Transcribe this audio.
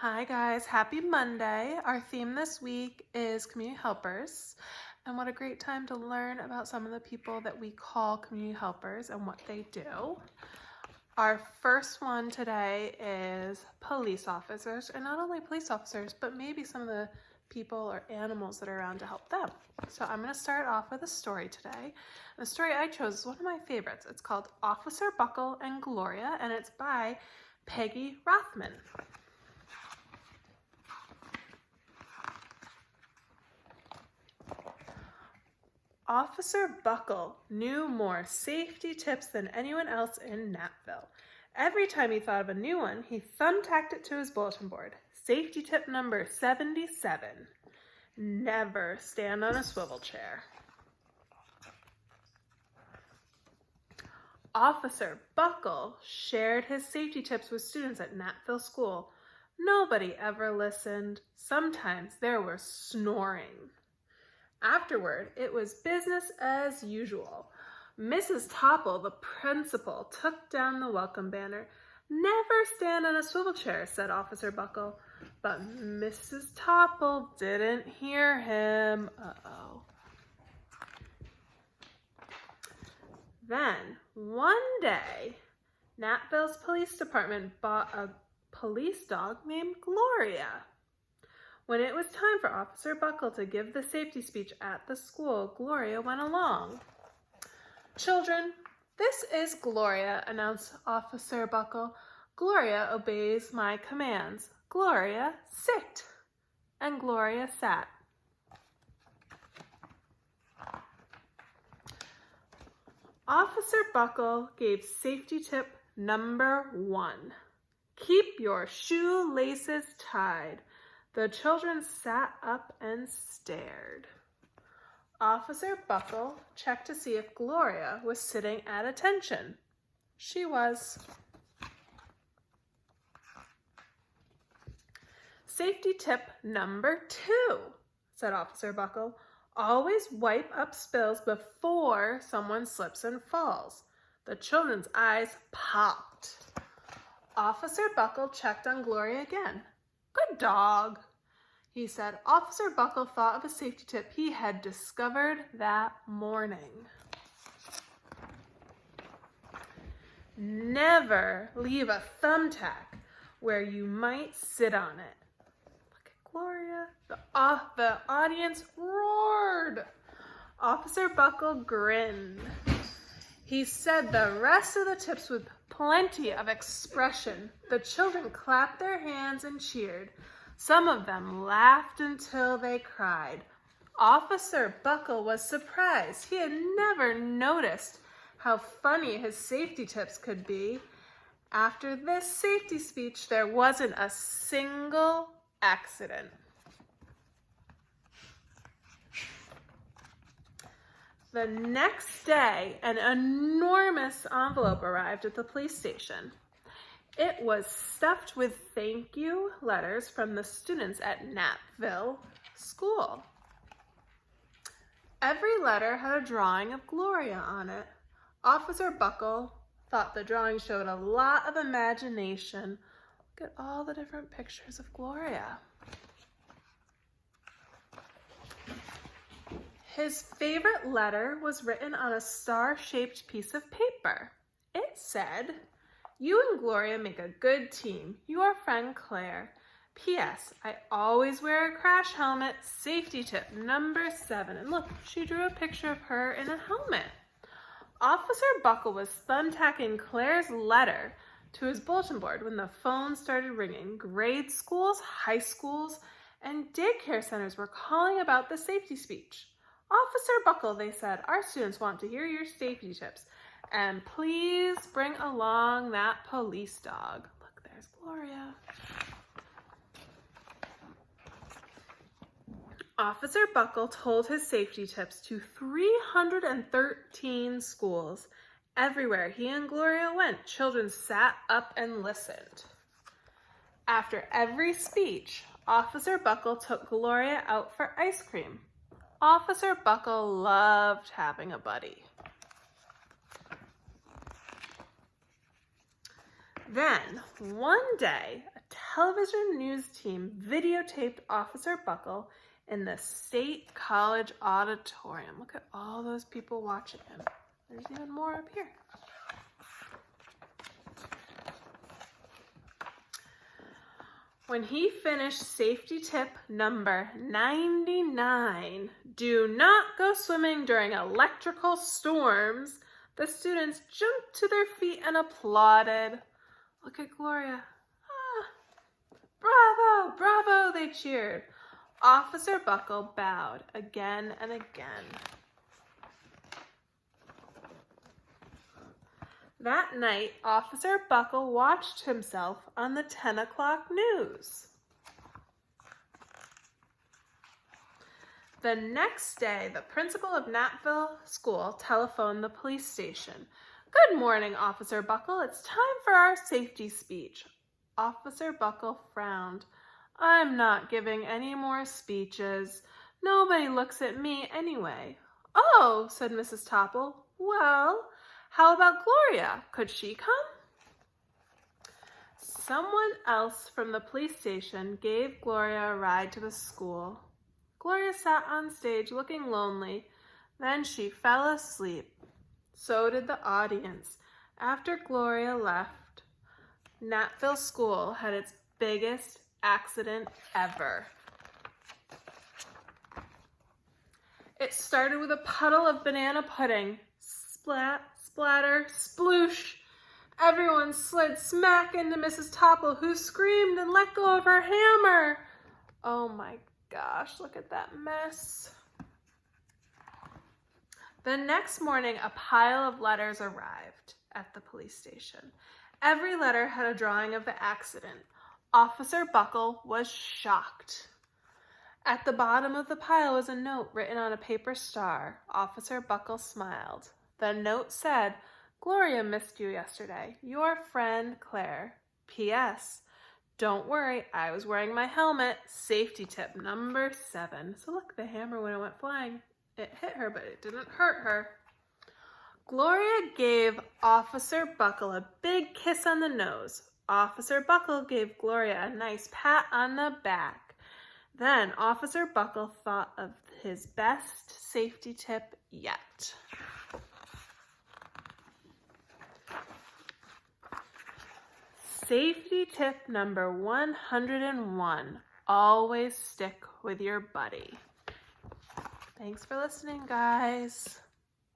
Hi guys, happy Monday. Our theme this week is community helpers, and what a great time to learn about some of the people that we call community helpers and what they do. Our first one today is police officers, and not only police officers, but maybe some of the people or animals that are around to help them. So I'm going to start off with a story today. The story I chose is one of my favorites. It's called Officer Buckle and Gloria, and it's by Peggy Rothman. Officer Buckle knew more safety tips than anyone else in Napville. Every time he thought of a new one, he thumbtacked it to his bulletin board. Safety tip number 77. Never stand on a swivel chair. Officer Buckle shared his safety tips with students at Napville School. Nobody ever listened. Sometimes there was snoring. Afterward, it was business as usual. Mrs. Topple, the principal, took down the welcome banner. Never stand on a swivel chair, said Officer Buckle. But Mrs. Topple didn't hear him. Uh-oh. Then, one day, Napville's police department bought a police dog named Gloria. When it was time for Officer Buckle to give the safety speech at the school, Gloria went along. Children, this is Gloria, announced Officer Buckle. Gloria obeys my commands. Gloria, sit. And Gloria sat. Officer Buckle gave safety tip number 1. Keep your shoelaces tied. The children sat up and stared. Officer Buckle checked to see if Gloria was sitting at attention. She was. Safety tip number 2, said Officer Buckle. Always wipe up spills before someone slips and falls. The children's eyes popped. Officer Buckle checked on Gloria again. Good dog, he said. Officer Buckle thought of a safety tip he had discovered that morning. Never leave a thumbtack where you might sit on it. Look at Gloria. The audience roared. Officer Buckle grinned. He said the rest of the tips with plenty of expression. The children clapped their hands and cheered. Some of them laughed until they cried. Officer Buckle was surprised. He had never noticed how funny his safety tips could be. After this safety speech, there wasn't a single accident. The next day, an enormous envelope arrived at the police station. It was stuffed with thank you letters from the students at Napville School. Every letter had a drawing of Gloria on it. Officer Buckle thought the drawing showed a lot of imagination. Look at all the different pictures of Gloria. His favorite letter was written on a star-shaped piece of paper. It said, "You and Gloria make a good team. Your friend Claire. P.S. I always wear a crash helmet. Safety tip number 7. And look, she drew a picture of her in a helmet. Officer Buckle was thumbtacking Claire's letter to his bulletin board when the phone started ringing. Grade schools, high schools, and daycare centers were calling about the safety speech. Officer Buckle, they said, our students want to hear your safety tips. And please bring along that police dog." Look, there's Gloria. Officer Buckle told his safety tips to 313 schools. Everywhere he and Gloria went, children sat up and listened. After every speech, Officer Buckle took Gloria out for ice cream. Officer Buckle loved having a buddy. Then, one day, a television news team videotaped Officer Buckle in the State College auditorium. Look at all those people watching him. There's even more up here. When he finished safety tip number 99, do not go swimming during electrical storms, the students jumped to their feet and applauded. Look at Gloria. Ah, bravo, bravo, they cheered. Officer Buckle bowed again and again. That night, Officer Buckle watched himself on the 10 o'clock news. The next day, the principal of Natville School telephoned the police station. Good morning, Officer Buckle. It's time for our safety speech. Officer Buckle frowned. I'm not giving any more speeches. Nobody looks at me anyway. Oh, said Mrs. Topple. Well, how about Gloria? Could she come? Someone else from the police station gave Gloria a ride to the school. Gloria sat on stage looking lonely. Then she fell asleep. So did the audience. After Gloria left, Natville School had its biggest accident ever. It started with a puddle of banana pudding. Splat, splatter, sploosh. Everyone slid smack into Mrs. Topple, who screamed and let go of her hammer. Oh my gosh, look at that mess. The next morning, a pile of letters arrived at the police station. Every letter had a drawing of the accident. Officer Buckle was shocked. At the bottom of the pile was a note written on a paper star. Officer Buckle smiled. The note said, Gloria missed you yesterday. Your friend, Claire. P.S. Don't worry, I was wearing my helmet. Safety tip number 7. So look, the hammer, when it went flying, it hit her, but it didn't hurt her. Gloria gave Officer Buckle a big kiss on the nose. Officer Buckle gave Gloria a nice pat on the back. Then Officer Buckle thought of his best safety tip yet. Safety tip number 101, always stick with your buddy. Thanks for listening, guys.